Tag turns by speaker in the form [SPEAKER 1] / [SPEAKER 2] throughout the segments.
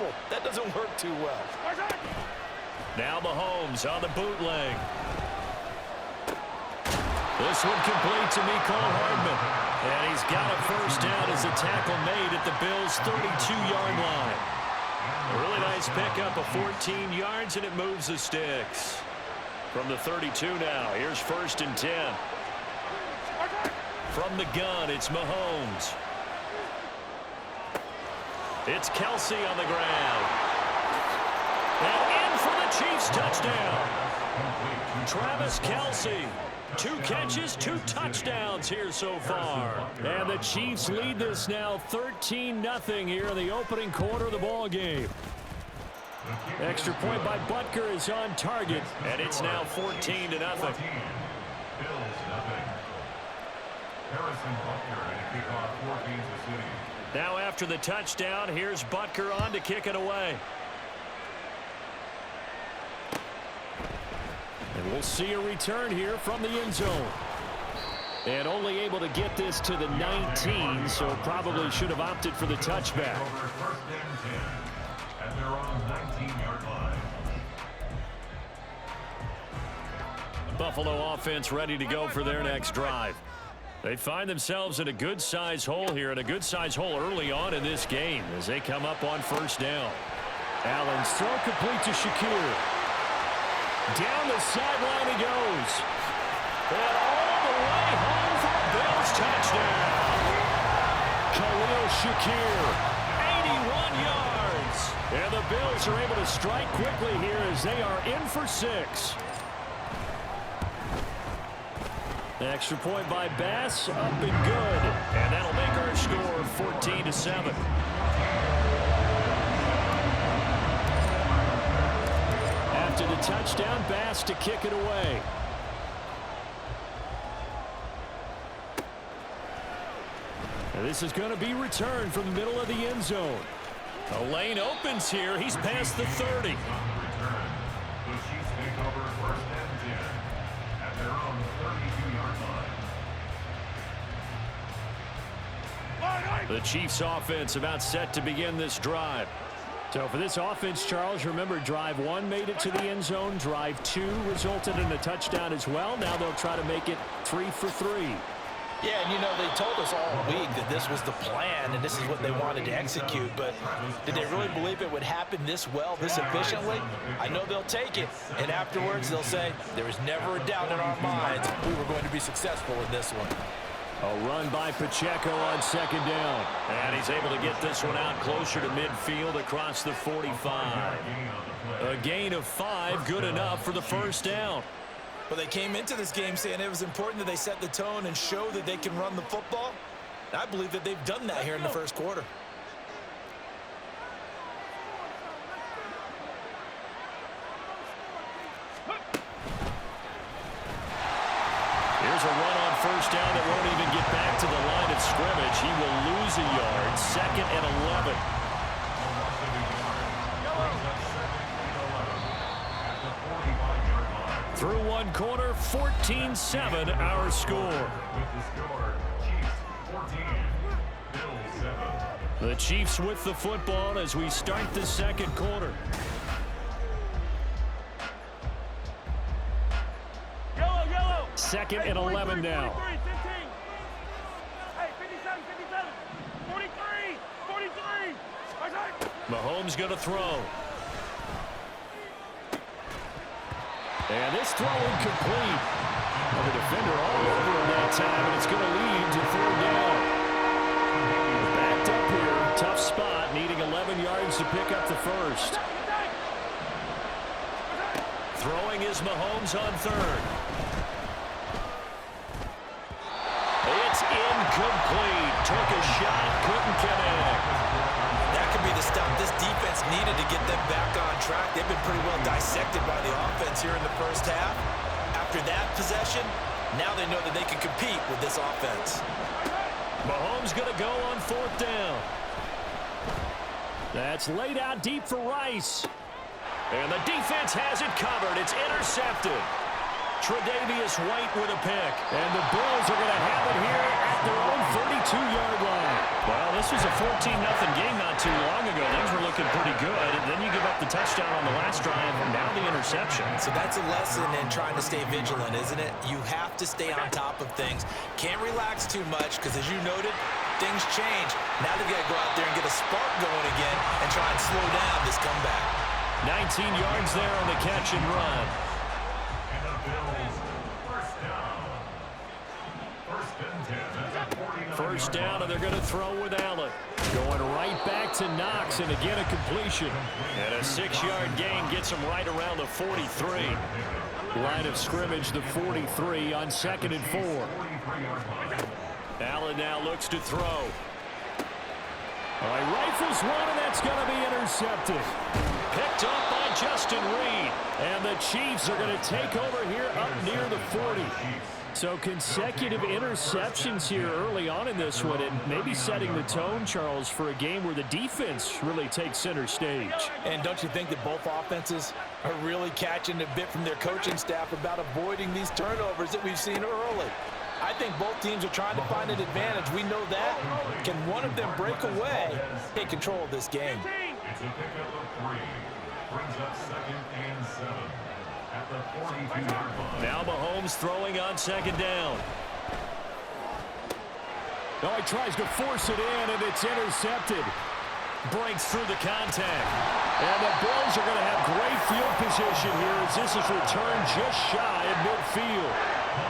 [SPEAKER 1] simple. That doesn't work too well.
[SPEAKER 2] Now Mahomes on the bootleg. This one complete to Mecole Hardman. And he's got a first down as the tackle made at the Bills' 32-yard line. A really nice pickup of 14 yards, and it moves the sticks. From the 32 now, here's 1st and 10. From the gun, it's Mahomes. It's Kelsey on the ground. And in for the Chiefs touchdown. Travis Kelsey. 2 catches, 2 touchdowns here so far. And the Chiefs lead this now 13-0 here in the opening quarter of the ball game. Extra point by Butker is on target, and it's now 14-0. Now after the touchdown, here's Butker on to kick it away. And we'll see a return here from the end zone. And only able to get this to the 19, so probably should have opted for the touchback. At their own 19-yard line. Buffalo offense ready to go for their next drive. They find themselves in a good-sized hole here, and a good-sized hole early on in this game as they come up on 1st down. Allen's throw complete to Shakir. Down the sideline he goes. And all the way home for a Bills touchdown. Khalil Shakir, 81 yards. And the Bills are able to strike quickly here as they are in for 6. Extra point by Bass, up and good. And that'll make our score 14-7. After the touchdown, Bass to kick it away. And this is going to be returned from the middle of the end zone. The lane opens here. He's past the 30. The Chiefs take over 1st and 10 at their own 32-yard line. The Chiefs offense about set to begin this drive. So for this offense, Charles, remember drive 1 made it to the end zone. Drive 2 resulted in a touchdown as well. Now they'll try to make it 3 for 3.
[SPEAKER 1] Yeah, and you know, they told us all week that this was the plan and this is what they wanted to execute, but did they really believe it would happen this well, this efficiently? I know they'll take it, and afterwards they'll say, there was never a doubt in our minds we were going to be successful in this one.
[SPEAKER 2] A run by Pacheco on 2nd down. And he's able to get this one out closer to midfield across the 45. A gain of 5, good enough for the 1st down.
[SPEAKER 1] But they came into this game saying it was important that they set the tone and show that they can run the football. And I believe that they've done that here in the 1st quarter.
[SPEAKER 2] Here's a run on 1st down that won't even get back to the line of scrimmage. He will lose a yard. 2nd and 11. Through 1 quarter, 14-7 our score. The Chiefs with the football as we start the 2nd quarter. 2nd and 11 now.
[SPEAKER 3] 43, 15. Hey, 57, 57. 43, 43.
[SPEAKER 2] Mahomes going to throw. And this throw incomplete. Well, the defender all over him that time, and it's going to lead to 3rd down. Backed up here, tough spot, needing 11 yards to pick up the 1st. Throwing is Mahomes on 3rd. It's incomplete. Took a shot, couldn't connect.
[SPEAKER 1] That could be the stop this defense needed to get them back on track. They've been pretty well dissected by the offense here in the 1st half. After that possession, now they know that they can compete with this offense.
[SPEAKER 2] Mahomes going to go on 4th down. That's laid out deep for Rice. And the defense has it covered. It's intercepted. Tre'Davious White with a pick. And the Bills are going to have it here at their own 32-yard line. Well, this was a 14-0 game not too long ago. Things were looking pretty good. And then you give up the touchdown on the last drive, and now the interception.
[SPEAKER 1] So that's a lesson in trying to stay vigilant, isn't it? You have to stay on top of things. Can't relax too much because, as you noted, things change. Now they've got to go out there and get a spark going again and try and slow down this comeback.
[SPEAKER 2] 19 yards there on the catch and run. First down, and they're going to throw with Allen. Going right back to Knox, and again a completion. And a 6-yard gain gets him right around the 43. Line of scrimmage, the 43 on 2nd and 4. Allen now looks to throw. All right, rifles one, and that's going to be intercepted. Picked up by Justin Reed. And the Chiefs are going to take over here up near the 40. So consecutive interceptions here early on in this one, and maybe setting the tone, Charles, for a game where the defense really takes center stage.
[SPEAKER 1] And don't you think that both offenses are really catching a bit from their coaching staff about avoiding these turnovers that we've seen early? I think both teams are trying to find an advantage. We know that. Can one of them break away, take control of this game?
[SPEAKER 4] It's a pickup of 3. Brings up 2nd and 7 at the 42-yard line.
[SPEAKER 2] Now Mahomes throwing on 2nd down. Oh, he tries to force it in, and it's intercepted. Breaks through the contact. And the Bills are going to have great field position here as this is returned just shy of midfield.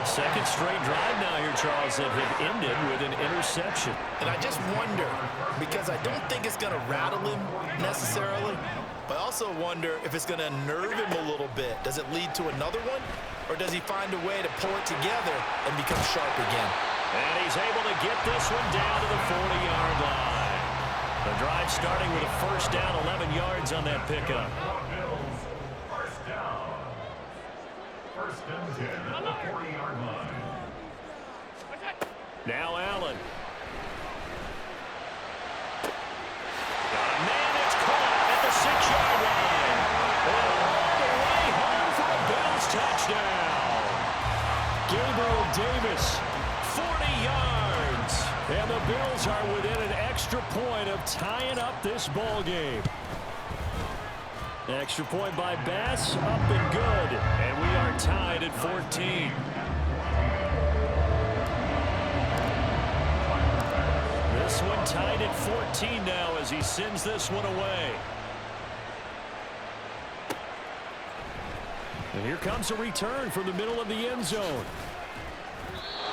[SPEAKER 2] Second straight drive now here, Charles, that have ended with an interception.
[SPEAKER 1] And I just wonder, because I don't think it's going to rattle him necessarily, but I also wonder if it's going to nerve him a little bit. Does it lead to another one, or does he find a way to pull it together and become sharp again?
[SPEAKER 2] And he's able to get this one down to the 40-yard line. The drive starting with a first down, 11 yards on that pickup.
[SPEAKER 4] First down. First and 10 at the 40-yard line.
[SPEAKER 2] Now Allen. Got a man that's caught at the 6-yard line. All the way home for a Bills touchdown. Gabriel Davis, 40 yards. And the Bills are within an extra point of tying up this ball game. Extra point by Bass, up and good. And we are tied at 14. This one tied at 14 now as he sends this one away. And here comes a return from the middle of the end zone.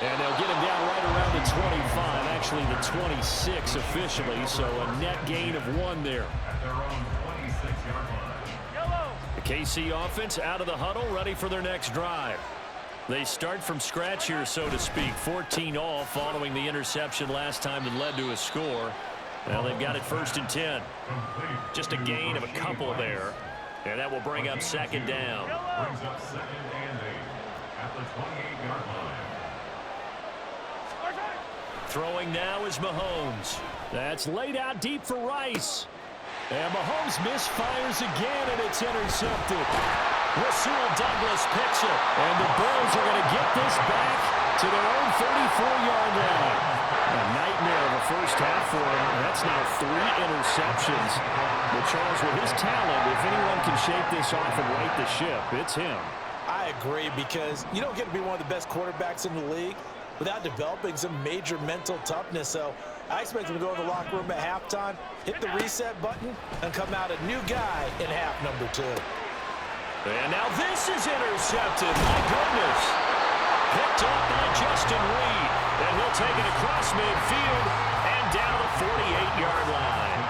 [SPEAKER 2] And they'll get him down right around the 25, actually the 26 officially, so a net gain of 1 there.
[SPEAKER 4] At their own 26-yard line.
[SPEAKER 2] The KC offense out of the huddle, ready for their next drive. They start from scratch here, so to speak. 14 all following the interception last time that led to a score. Well, they've got it 1st and 10. Just a gain of a couple there. And that will bring up 2nd down.
[SPEAKER 4] Brings up 2nd and 8 at the 28-yard line.
[SPEAKER 2] Throwing now is Mahomes. That's laid out deep for Rice. And Mahomes misfires again, and it's intercepted. Rasul Douglas picks it. And the Bills are going to get this back to their own 34-yard line. A nightmare of a first half for him. That's now 3 interceptions. But Charles, with his talent, if anyone can shake this off and right the ship, it's him.
[SPEAKER 1] I agree, because you don't get to be one of the best quarterbacks in the league without developing some major mental toughness. So I expect him to go in the locker room at halftime, hit the reset button, and come out a new guy in half number 2.
[SPEAKER 2] And now this is intercepted. My goodness. Picked up by Justin Reed. And he'll take it across midfield and down the 48-yard line.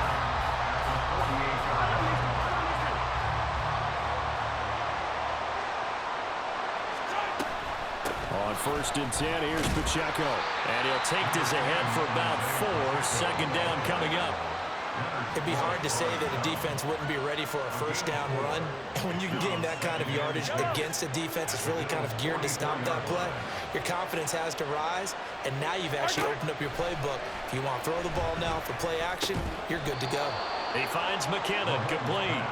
[SPEAKER 2] On 1st and 10, here's Pacheco. And he'll take this ahead for about 4. 2nd down coming up.
[SPEAKER 1] It'd be hard to say that a defense wouldn't be ready for a first down run. And when you can gain that kind of yardage against a defense that's really kind of geared to stop that play, your confidence has to rise, and now you've actually opened up your playbook. If you want to throw the ball now for play action, you're good to go.
[SPEAKER 2] He finds McKinnon complete.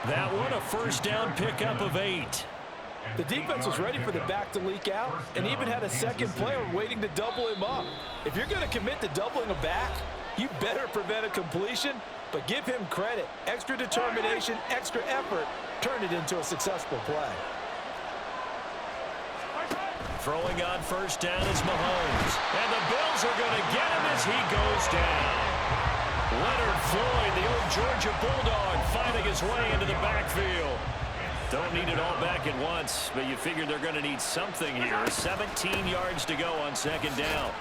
[SPEAKER 2] That one a first down pickup of 8.
[SPEAKER 1] The defense was ready for the back to leak out and even had a second player waiting to double him up. If you're going to commit to doubling a back, you better prevent a completion, but give him credit. Extra determination, extra effort, turned it into a successful play.
[SPEAKER 2] Throwing on first down is Mahomes. And the Bills are going to get him as he goes down. Leonard Floyd, the old Georgia Bulldog, finding his way into the backfield. Don't need it all back at once, but you figure they're going to need something here. 17 yards to go on second down.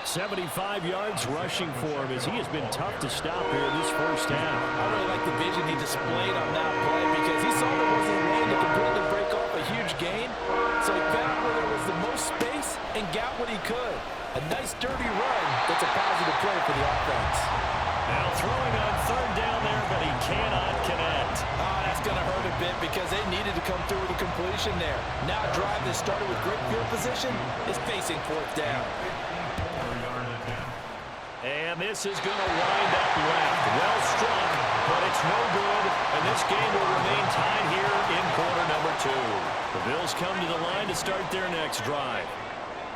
[SPEAKER 2] 75 yards rushing for him as he has been tough to stop here in this first half.
[SPEAKER 1] I really like the vision he displayed on that play because he saw there wasn't a lane to completely break off a huge gain. So he found where there was the most space and got what he could. A nice dirty run that's a positive play for the offense.
[SPEAKER 2] Now throwing on third down there, but he cannot connect.
[SPEAKER 1] Oh, that's going to hurt a bit because they needed to come through with a completion there. Now a drive that started with great field position is facing fourth down.
[SPEAKER 2] And this is going to wind up left. Well struck, but it's no good. And this game will remain tied here in quarter number 2. The Bills come to the line to start their next drive.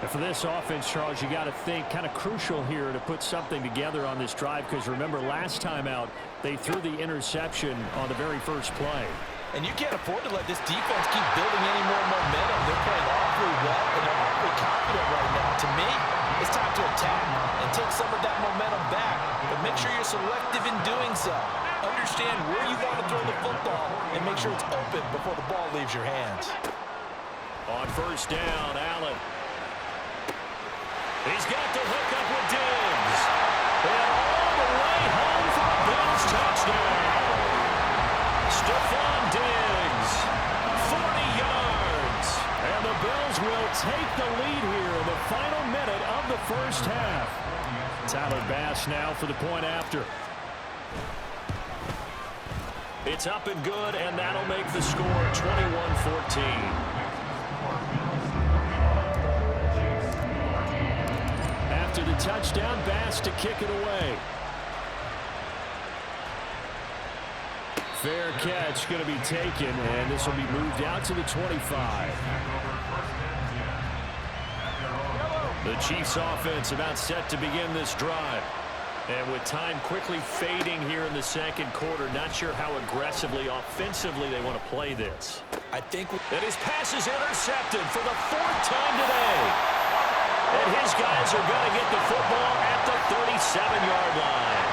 [SPEAKER 5] And for this offense, Charles, you got to think kind of crucial here to put something together on this drive because remember last time out they threw the interception on the very first play.
[SPEAKER 1] And you can't afford to let this defense keep building any more momentum. They're playing awfully well and they're awfully confident right now. To me, it's time to attack and take some of that momentum back. But make sure you're selective in doing so. Understand where you want to throw the football and make sure it's open before the ball leaves your hands.
[SPEAKER 2] On first down, Allen. He's got the hook up with Diggs. And all the way home for the Bills touchdown. Stephon Diggs, 40 yards.
[SPEAKER 5] And the Bills will take the lead here in the final minute of the first half. Tyler Bass now for the point after.
[SPEAKER 2] It's up and good, and that'll make the score 21-14.
[SPEAKER 5] After the touchdown, Bass to kick it away. Fair catch going to be taken, and this will be moved out to the 25.
[SPEAKER 2] The Chiefs offense about set to begin this drive. And with time quickly fading here in the second quarter, not sure how aggressively, offensively they want to play this.
[SPEAKER 1] I think
[SPEAKER 2] that his pass is intercepted for the 4th time today. And his guys are going to get the football at the 37-yard line.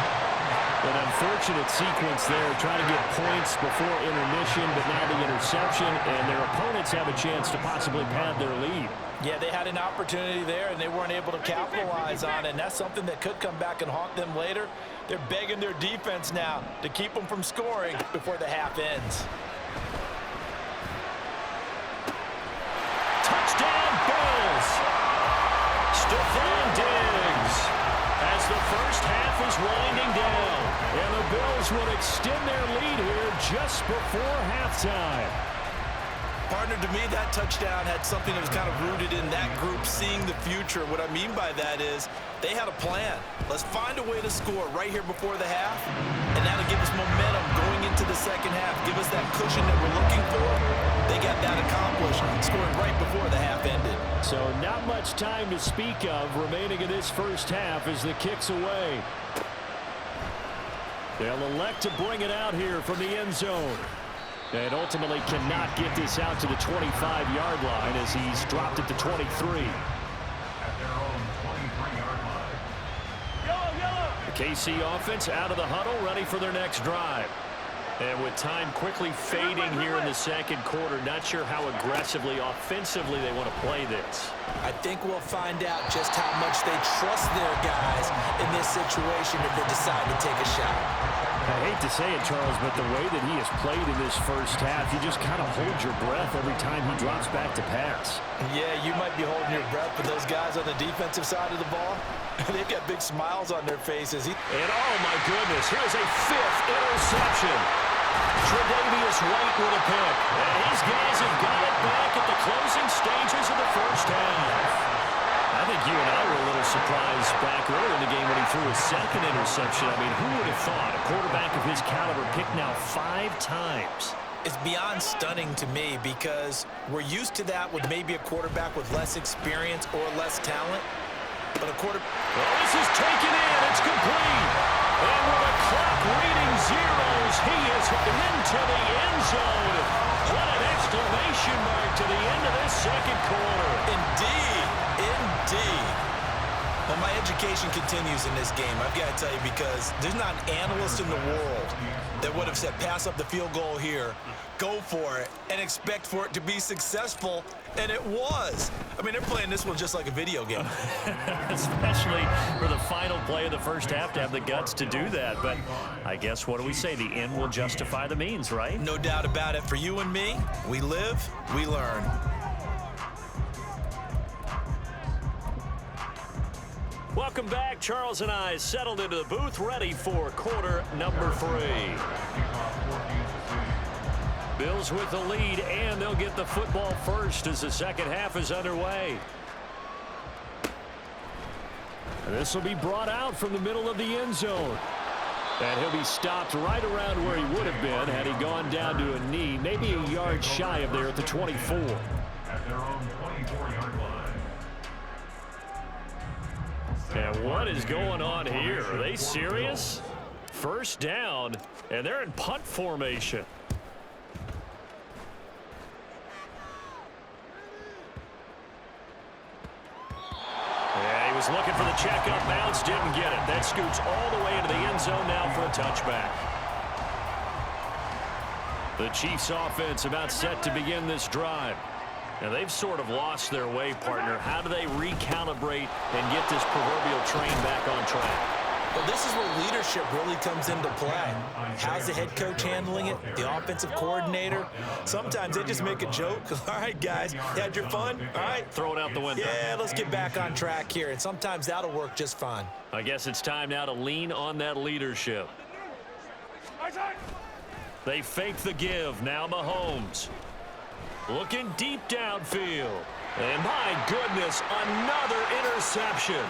[SPEAKER 5] An unfortunate sequence there, trying to get points before intermission, but now the interception, and their opponents have a chance to possibly pad their lead.
[SPEAKER 1] Yeah, they had an opportunity there, and they weren't able to capitalize on it, and that's something that could come back and haunt them later. They're begging their defense now to keep them from scoring before the half ends.
[SPEAKER 2] Touchdown, Bills! Stephon Diggs as the first half is winding down.
[SPEAKER 5] And the Bills will extend their lead here just before halftime.
[SPEAKER 1] Partner, to me, that touchdown had something that was kind of rooted in that group seeing the future. What I mean by that is they had a plan. Let's find a way to score right here before the half, and that'll give us momentum going into the second half. Give us that cushion that we're looking for. They got that accomplished, scoring right before the half ended.
[SPEAKER 5] So not much time to speak of remaining in this first half as the kick's away. They'll elect to bring it out here from the end zone. And ultimately cannot get this out to the 25-yard line as he's dropped it to 23.
[SPEAKER 4] At their own 23-yard line.
[SPEAKER 2] The KC offense out of the huddle, ready for their next drive. And with time quickly fading here in the second quarter, not sure how aggressively, offensively they want to play this.
[SPEAKER 1] I think we'll find out just how much they trust their guys in this situation if they decide to take a shot.
[SPEAKER 5] I hate to say it, Charles, but the way that he has played in this first half, you just kind of hold your breath every time he drops back to pass.
[SPEAKER 1] Yeah, you might be holding your breath, but those guys on the defensive side of the ball, they've got big smiles on their faces.
[SPEAKER 2] And oh my goodness, here's a 5th interception. Tre'Davious White with a pick. And these guys have got it back at the closing stages of the first half. I think you and I were a little surprised back earlier in the game when he threw his 2nd interception. I mean, who would have thought a quarterback of his caliber picked now 5 times?
[SPEAKER 1] It's beyond stunning to me because we're used to that with maybe a quarterback with less experience or less talent. But a
[SPEAKER 2] Well, this is taken in. It's complete. And with the clock reading zeros, he is into the end zone. What an exclamation mark to the end of this second quarter.
[SPEAKER 1] Indeed. Indeed. Well, my education continues in this game, I've got to tell you, because there's not an analyst in the world that would have said pass up the field goal here, go for it, and expect for it to be successful, and it was. I mean, they're playing this one just like a video game.
[SPEAKER 2] Especially for the final play of the first half to have the guts to do that. But I guess, what do we say? The end will justify the means, right?
[SPEAKER 1] No doubt about it. For you and me, we live, we learn.
[SPEAKER 2] Welcome back. Charles and I settled into the booth, ready for quarter number 3. Bills with the lead, and they'll get the football first as the second half is underway. And this will be brought out from the middle of the end zone. And he'll be stopped right around where he would have been had he gone down to a knee, maybe a yard shy of there at the 24.
[SPEAKER 4] At their own 24-yard line.
[SPEAKER 2] And what is going on here? Are they serious? First down, and they're in punt formation. Yeah, he was looking for the checkup bounce, didn't get it. That scoots all the way into the end zone now for a touchback. The Chiefs offense about set to begin this drive. Now, they've sort of lost their way, partner. How do they recalibrate and get this proverbial train back on track?
[SPEAKER 1] Well, this is where leadership really comes into play. How's the head coach handling it? The offensive coordinator? Sometimes they just make a joke. All right, guys, you had your fun? All right.
[SPEAKER 2] Throw it out the window.
[SPEAKER 1] Yeah, let's get back on track here. And sometimes that'll work just fine.
[SPEAKER 2] I guess it's time now to lean on that leadership. They fake the give. Now Mahomes. Looking deep downfield. And my goodness, another interception.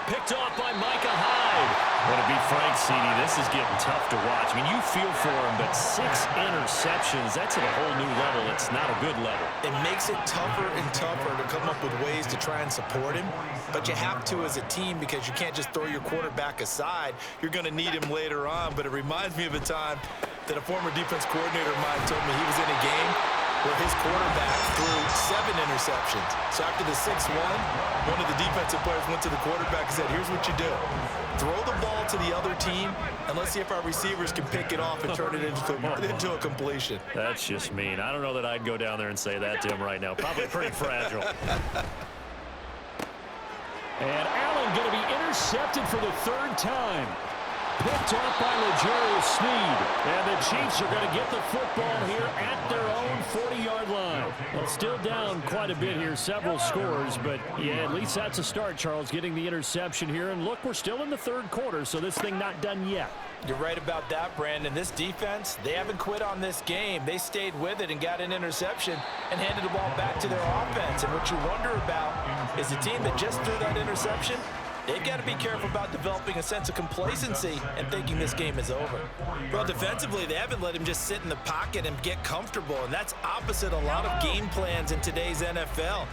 [SPEAKER 2] Picked off by Micah Hyde. Well, to be frank, CD, this is getting tough to watch. I mean, you feel for him, but 6 interceptions, that's at a whole new level. It's not a good level.
[SPEAKER 1] It makes it tougher and tougher to come up with ways to try and support him. But you have to as a team because you can't just throw your quarterback aside. You're going to need him later on. But it reminds me of a time that a former defense coordinator of mine told me he was in a game where his quarterback threw 7 interceptions. So after the 6th one of the defensive players went to the quarterback and said, here's what you do. Throw the ball to the other team, and let's see if our receivers can pick it off and turn it into a completion.
[SPEAKER 2] That's just mean. I don't know that I'd go down there and say that to him right now. Probably pretty fragile.
[SPEAKER 5] And Allen going to be intercepted for the 3rd time. Picked off by L'Jarius Sneed. And the Chiefs are going to get the football here at their own 40-yard line. Well, still down quite a bit here, several scores. But, yeah, at least that's a start, Charles, getting the interception here. And, look, we're still in the 3rd quarter, so this thing not done yet.
[SPEAKER 1] You're right about that, Brandon. This defense, they haven't quit on this game. They stayed with it and got an interception and handed the ball back to their offense. And what you wonder about is the team that just threw that interception, they've got to be careful about developing a sense of complacency and thinking this game is over. Well, defensively, they haven't let him just sit in the pocket and get comfortable, and that's opposite a lot of game plans in today's NFL.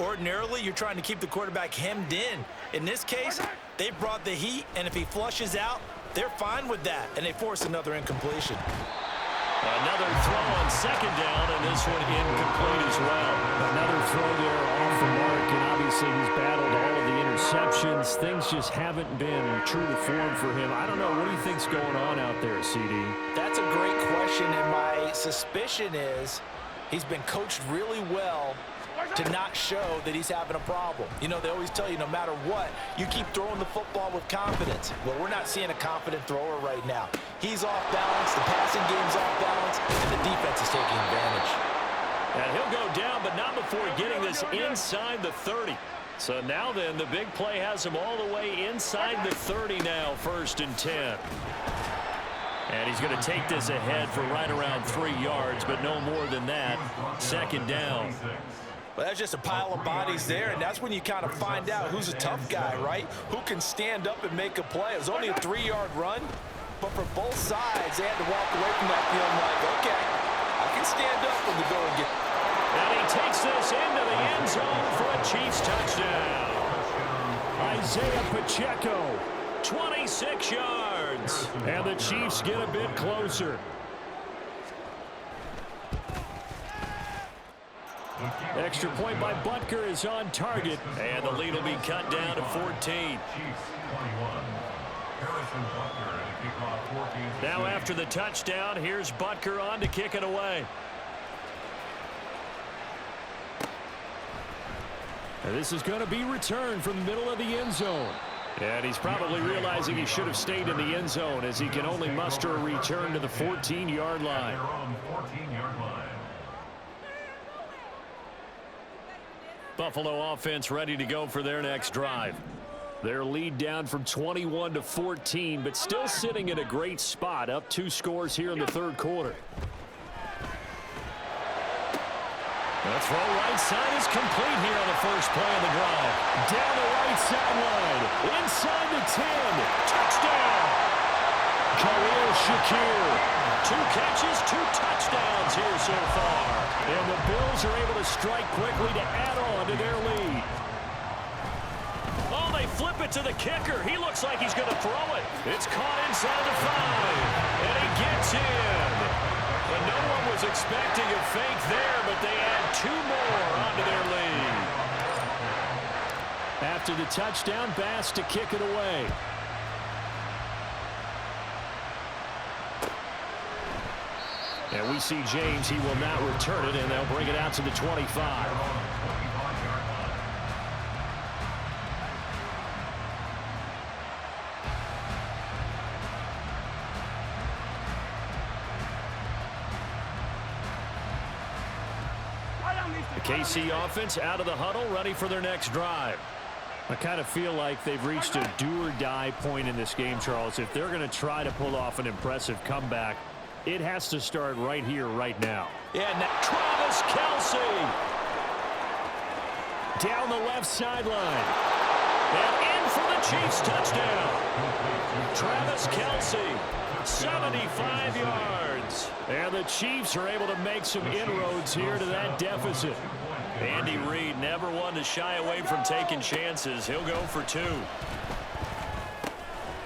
[SPEAKER 1] Ordinarily, you're trying to keep the quarterback hemmed in. In this case, they brought the heat, and if he flushes out, they're fine with that, and they force another incompletion.
[SPEAKER 2] Another throw on 2nd down, and this one incomplete as well.
[SPEAKER 5] Another throw there off the mark, and obviously he's battled all of the interceptions. Things just haven't been true to form for him. I don't know. What do you think's going on out there, CD?
[SPEAKER 1] That's a great question, and my suspicion is he's been coached really well to not show that he's having a problem. You know, they always tell you no matter what, you keep throwing the football with confidence. Well, we're not seeing a confident thrower right now. He's off balance, the passing game's off balance, and the defense is taking advantage.
[SPEAKER 2] And he'll go down, but not before getting this inside the 30. So now then, the big play has him all the way inside the 30 now, 1st and 10. And he's going to take this ahead for right around 3 yards, but no more than that. 2nd down.
[SPEAKER 1] Well, that's just a pile of bodies there, and that's when you kind of find out who's a tough guy, right? Who can stand up and make a play. It was only a 3-yard run, but for both sides, they had to walk away from that feeling like, okay, I load up when the going gets...
[SPEAKER 2] And he takes this into the end zone for a Chiefs touchdown. Isaiah Pacheco, 26 yards. And the Chiefs get a bit closer. Extra point by Butker is on target. And the lead will be cut down to 14. Now after the touchdown, here's Butker on to kick it away.
[SPEAKER 5] And this is going to be returned from the middle of the end zone.
[SPEAKER 2] And he's probably realizing he should have stayed in the end zone as he can only muster a return to the 14-yard line. Buffalo offense ready to go for their next drive. Their lead down from 21 to 14, but still sitting in a great spot, up 2 scores here in the third quarter. The throw right side is complete here on the first play of the drive. Down the right sideline, inside the 10, touchdown! Khalil Shakir, 2 catches, 2 touchdowns here so far. And the Bills are able to strike quickly to add on to their lead. Oh, they flip it to the kicker. He looks like he's going to throw it. It's caught inside the 5, and he gets in. And no one was expecting a fake there, but they add 2 more onto their lead.
[SPEAKER 5] After the touchdown, Bass to kick it away.
[SPEAKER 2] And we see James. He will not return it, and they'll bring it out to the 25. The KC offense out of the huddle, ready for their next drive.
[SPEAKER 5] I kind of feel like they've reached a do-or-die point in this game, Charles. If they're going to try to pull off an impressive comeback, it has to start right here, right now.
[SPEAKER 2] Yeah, now Travis Kelce.
[SPEAKER 5] Down the left sideline.
[SPEAKER 2] And in for the Chiefs touchdown. Travis Kelce, 75 yards.
[SPEAKER 5] And the Chiefs are able to make some inroads here to that deficit.
[SPEAKER 2] Andy Reid never one to shy away from taking chances. He'll go for 2.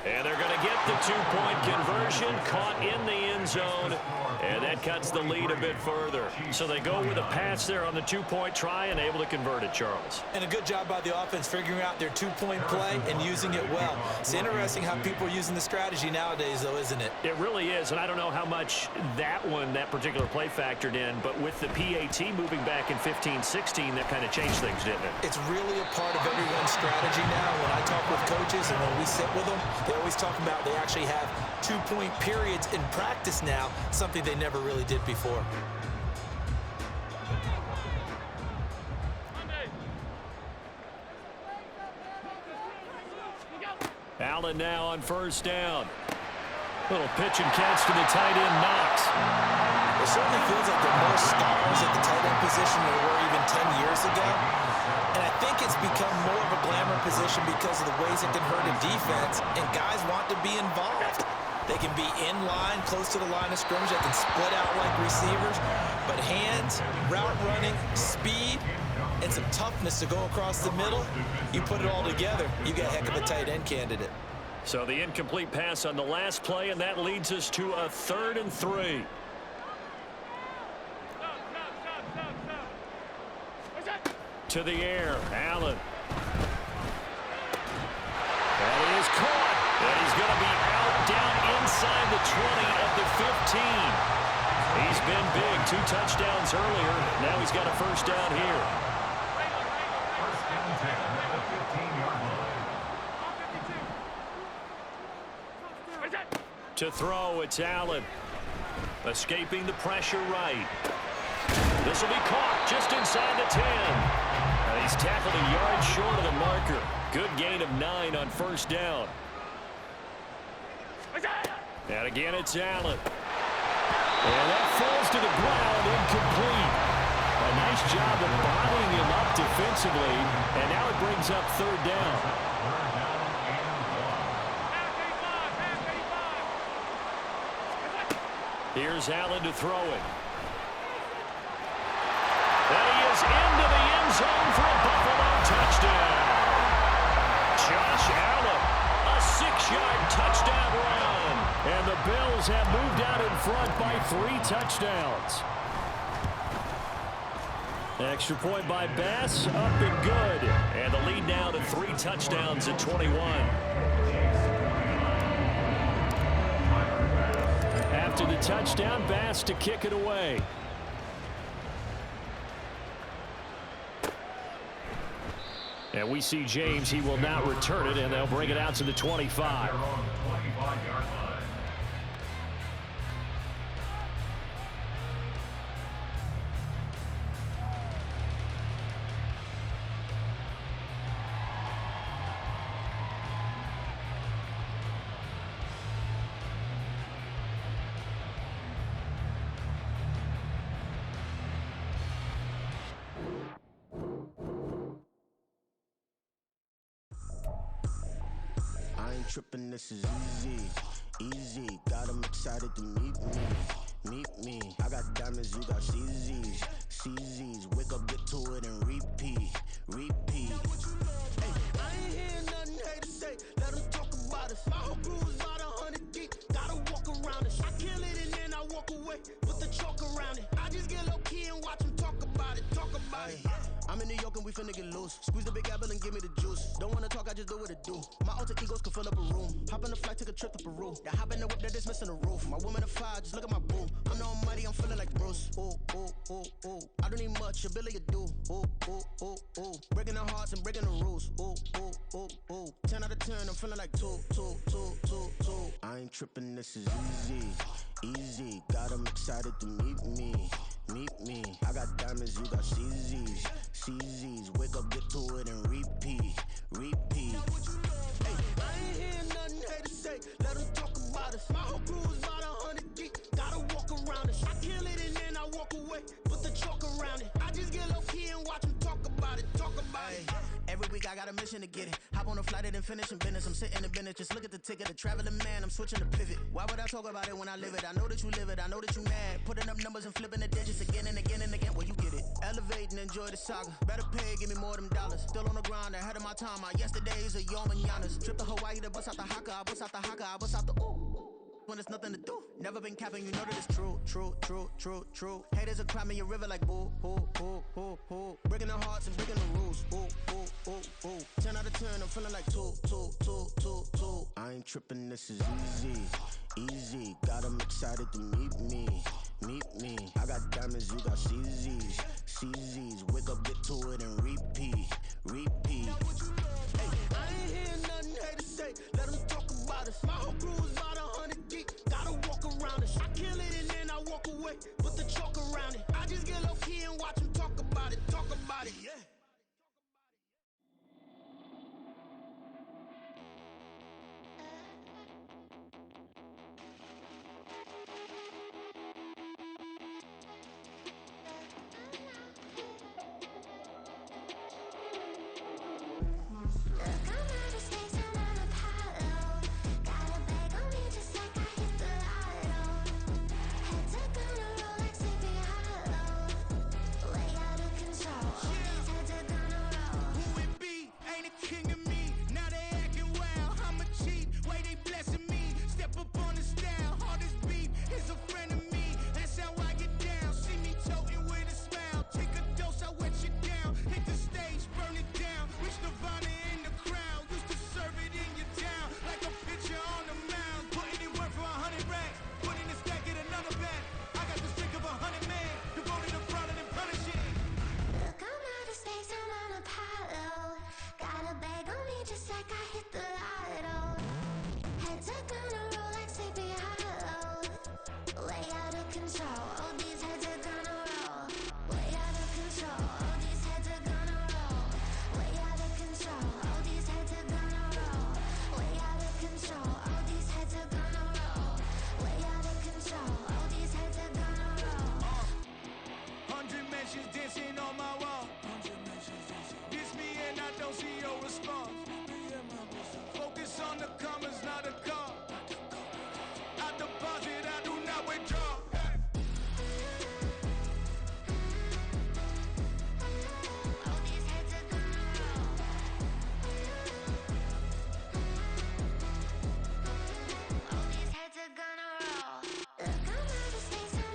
[SPEAKER 2] And they're going to get the 2-point conversion, caught in the end zone, and that cuts the lead a bit further. So they go with a pass there on the 2-point try and able to convert it, Charles.
[SPEAKER 1] And a good job by the offense figuring out their 2-point play and using it well. It's interesting how people are using the strategy nowadays, though, isn't it?
[SPEAKER 2] It really is, and I don't know how much that particular play factored in, but with the PAT moving back in 15-16, that kind of changed things, didn't it?
[SPEAKER 1] It's really a part of everyone's strategy now. When I talk with coaches and when we sit with them, they always talk about they actually have 2-point periods in practice now, something they never really did before.
[SPEAKER 2] Allen now on first down. Little pitch and catch to the tight end, Knox.
[SPEAKER 1] It certainly feels like there are more stars at the tight end position than there were even 10 years ago. And I think it's become more of a glamour position because of the ways it can hurt a defense, and guys want to be involved. They can be in line, close to the line of scrimmage. They can split out like receivers. But hands, route running, speed, and some toughness to go across the middle, you put it all together, you get a heck of a tight end candidate.
[SPEAKER 2] So the incomplete pass on the last play, and that leads us to a 3rd and 3. To the air, Allen. That is caught. And he's going to be out down inside the 20 of the 15. He's been big. 2 touchdowns earlier. Now he's got a first down here.
[SPEAKER 4] First down 10 at the 15-yard line.
[SPEAKER 2] To throw, it's Allen. Escaping the pressure right. This will be caught just inside the 10. And he's tackled a yard short of the marker. Good gain of 9 on first down. And again, it's Allen.
[SPEAKER 5] And that falls to the ground, incomplete. A nice job of bottling him up defensively, and now it brings up 3rd down.
[SPEAKER 2] Here's Allen to throw it. is into the end zone for a Buffalo touchdown. Josh Allen, a 6-yard touchdown run. And the Bills have moved out in front by 3 touchdowns. Extra point by Bass, up and good. And the lead now to 3 touchdowns at 21. After the touchdown, Bass to kick it away. And we see James. He will not return it, and they'll bring it out to the 25.
[SPEAKER 6] Tripping, this is easy. Got 'em excited to meet me. I got diamonds, you got CZs. Wake up, get to it, and repeat. Hey, I ain't hear nothing haters say. Let 'em talk about us. My whole crew is about 100 deep. Gotta walk around it. I kill it and then I walk away with the chalk around it. I just get low key and watch 'em talk about it. I'm in New York and we finna get loose. Squeeze the big apple and give me the juice. Don't wanna talk, I just do what it do. My alter egos can fill up a room. Hop on the flight, take a trip to Peru. That hop in the whip, that is missing the roof. My woman a fire, just look at my boo. I'm the almighty, I'm feeling like Bruce. Ooh. I don't need much, ability to do. Ooh. Breaking the hearts and breaking the rules. Ooh. 10 out of 10, I'm feeling like 2. I ain't tripping, this is easy. Got 'em excited to meet me. I got diamonds, you got CZs. Wake up, get to it, and repeat. Hey, I ain't hear nothing haters say. Let 'em talk about us. My whole crew is about 100 deep. Gotta walk around it. I kill it and then I walk away. Put the chalk around it. I just get low key and watch 'em talk about it. Every week I got a mission to get it. Hop on a flight and then finish in business. I'm sitting in business, just look at the ticket. A traveling man, I'm switching to pivot. Why would I talk about it when I live it? I know that you live it, I know that you mad. Putting up numbers and flipping the digits again and again and again. Well, you get it. Elevate and enjoy the saga. Better pay, give me more of them dollars. Still on the grind, ahead of my time. My yesterdays are your mananas. Trip to Hawaii to bust out the haka. I bust out the haka, I bust out the ooh. When there's nothing to do. Never been capping, you know that it's true. Haters are climbing your river like boo. Breaking the hearts and breaking the rules. Ooh. 10 out of 10, I'm feeling like 2. I ain't tripping, this is easy. Got 'em excited to meet me. I got diamonds, you got CZs. Wake up, get to it, and repeat. Hey, I ain't hear nothing haters say. Let 'em talk about us. My whole crew is about 100 deep. Gotta walk around it. I kill it and then I walk away. Put the chalk around it. I just get low key and watch 'em talk about it. Yeah. Way out of control.